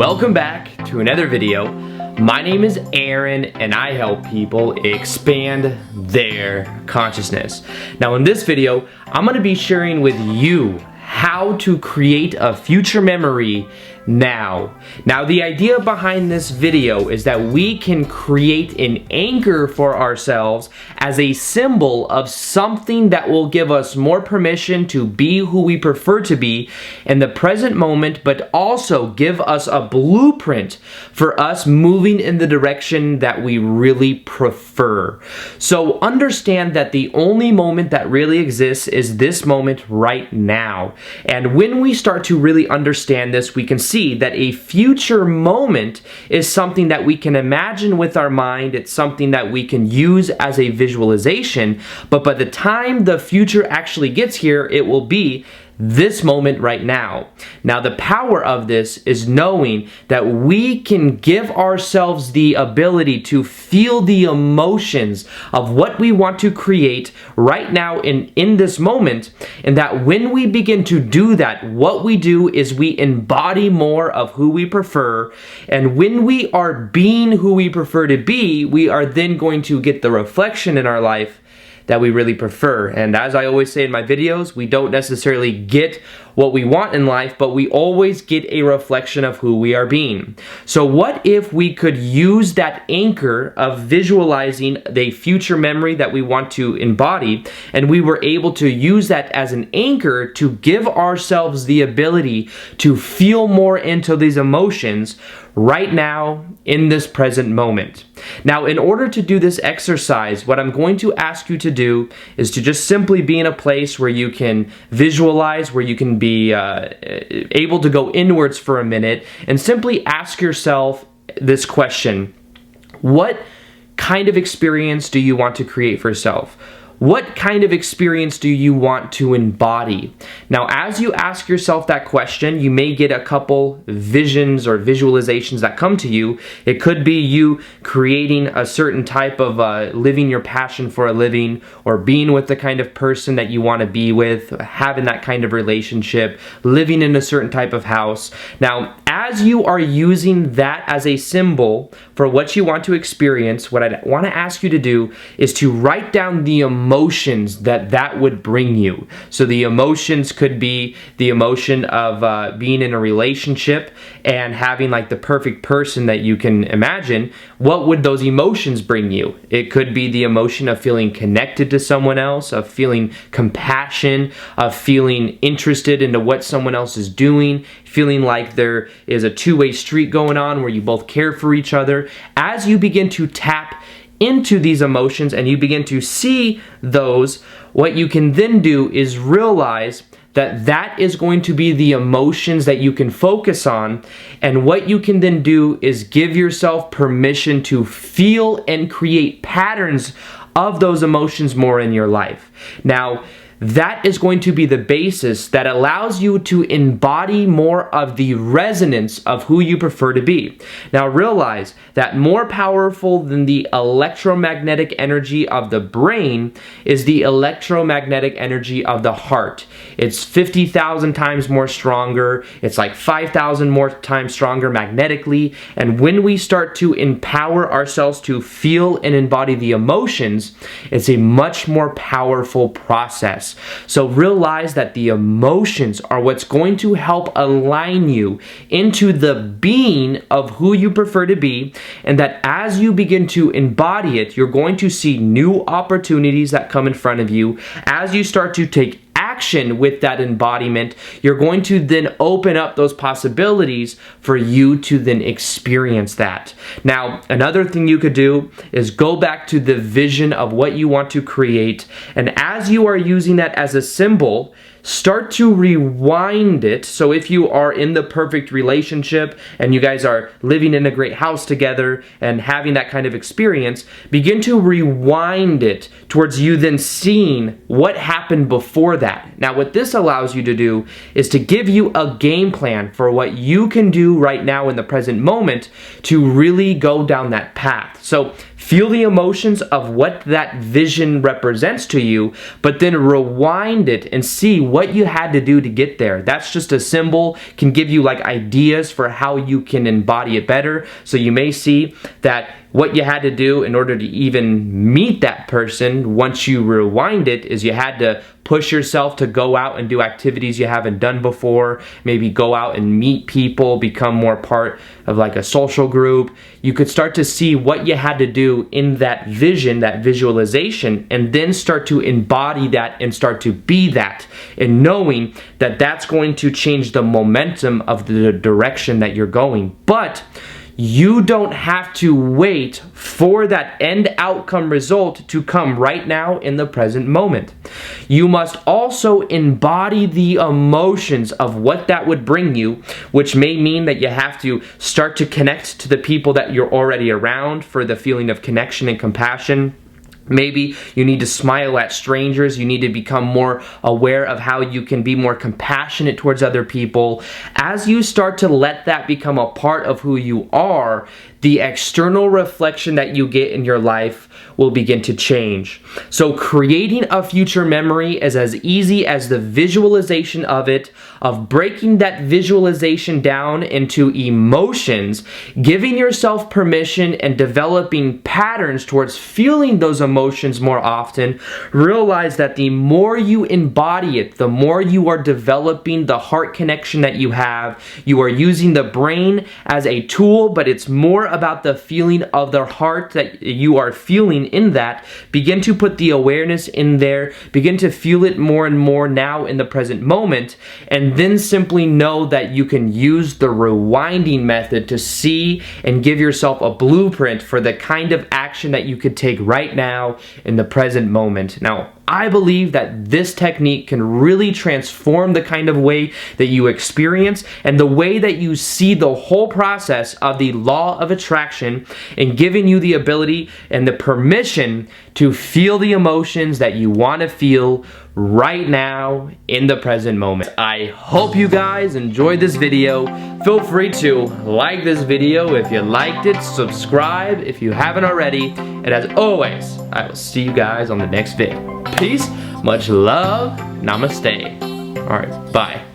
Welcome back to another video. My name is Aaron and I help people expand their consciousness. Now in this video, I'm going to be sharing with you how to create a future memory now. Now the idea behind this video is that we can create an anchor for ourselves as a symbol of something that will give us more permission to be who we prefer to be in the present moment, but also give us a blueprint for us moving in the direction that we really prefer. So understand that the only moment that really exists is this moment right now. And when we start to really understand this, we can see that a future moment is something that we can imagine with our mind. It's something that we can use as a visualization, but by the time the future actually gets here, it will be this moment right now. Now the power of this is knowing that we can give ourselves the ability to feel the emotions of what we want to create right now in this moment, and that when we begin to do that, what we do is we embody more of who we prefer, and when we are being who we prefer to be, we are then going to get the reflection in our life that we really prefer. And as I always say in my videos, we don't necessarily get what we want in life, but we always get a reflection of who we are being. So what if we could use that anchor of visualizing the future memory that we want to embody, and we were able to use that as an anchor to give ourselves the ability to feel more into these emotions right now in this present moment. Now, in order to do this exercise, what I'm going to ask you to do is to just simply be in a place where you can visualize, where you can be able to go inwards for a minute and simply ask yourself this question: what kind of experience do you want to create for yourself? What kind of experience do you want to embody? Now, as you ask yourself that question, you may get a couple visions or visualizations that come to you. It could be you creating a certain type of living your passion for a living, or being with the kind of person that you want to be with, having that kind of relationship, living in a certain type of house. Now, as you are using that as a symbol for what you want to experience, what I want to ask you to do is to write down the emotions that would bring you. So the emotions could be the emotion of being in a relationship and having like the perfect person that you can imagine. What would those emotions bring you? It could be the emotion of feeling connected to someone else, of feeling compassion, of feeling interested into what someone else is doing, feeling like there is a two-way street going on where you both care for each other. As you begin to tap into these emotions and you begin to see those, what you can then do is realize that that is going to be the emotions that you can focus on, and what you can then do is give yourself permission to feel and create patterns of those emotions more in your life. Now, that is going to be the basis that allows you to embody more of the resonance of who you prefer to be. Now realize that more powerful than the electromagnetic energy of the brain is the electromagnetic energy of the heart. It's 50,000 times more stronger. It's like 5,000 more times stronger magnetically. And when we start to empower ourselves to feel and embody the emotions, it's a much more powerful process. So realize that the emotions are what's going to help align you into the being of who you prefer to be, and that as you begin to embody it, you're going to see new opportunities that come in front of you. As you start to take action with that embodiment, you're going to then open up those possibilities for you to then experience that. Now, another thing you could do is go back to the vision of what you want to create, and as you are using that as a symbol, start to rewind it. So if you are in the perfect relationship and you guys are living in a great house together and having that kind of experience, begin to rewind it towards you then seeing what happened before that. Now what this allows you to do is to give you a game plan for what you can do right now in the present moment to really go down that path. So feel the emotions of what that vision represents to you, but then rewind it and see what you had to do to get there. That's just a symbol, can give you like ideas for how you can embody it better. So you may see that what you had to do in order to even meet that person, once you rewind it, is you had to push yourself to go out and do activities you haven't done before, maybe go out and meet people, become more part of like a social group. You could start to see what you had to do in that vision, that visualization, and then start to embody that and start to be that, and knowing that that's going to change the momentum of the direction that you're going. But you don't have to wait for that end outcome result to come right now in the present moment. You must also embody the emotions of what that would bring you, which may mean that you have to start to connect to the people that you're already around for the feeling of connection and compassion. Maybe you need to smile at strangers. You need to become more aware of how you can be more compassionate towards other people. As you start to let that become a part of who you are, the external reflection that you get in your life will begin to change. So creating a future memory is as easy as the visualization of it, of breaking that visualization down into emotions, giving yourself permission and developing patterns towards feeling those emotions more often. Realize that the more you embody it, the more you are developing the heart connection that you have. You are using the brain as a tool, but it's more about the feeling of the heart that you are feeling in that. Begin to put the awareness in there. Begin to feel it more and more now in the present moment. And then simply know that you can use the rewinding method to see and give yourself a blueprint for the kind of action that you could take right now in the present moment. Now, I believe that this technique can really transform the kind of way that you experience and the way that you see the whole process of the law of attraction, and giving you the ability and the permission to feel the emotions that you want to feel right now in the present moment. I hope you guys enjoyed this video. Feel free to like this video if you liked it, subscribe if you haven't already, and as always, I will see you guys on the next vid. Peace, much love, namaste. Alright, bye.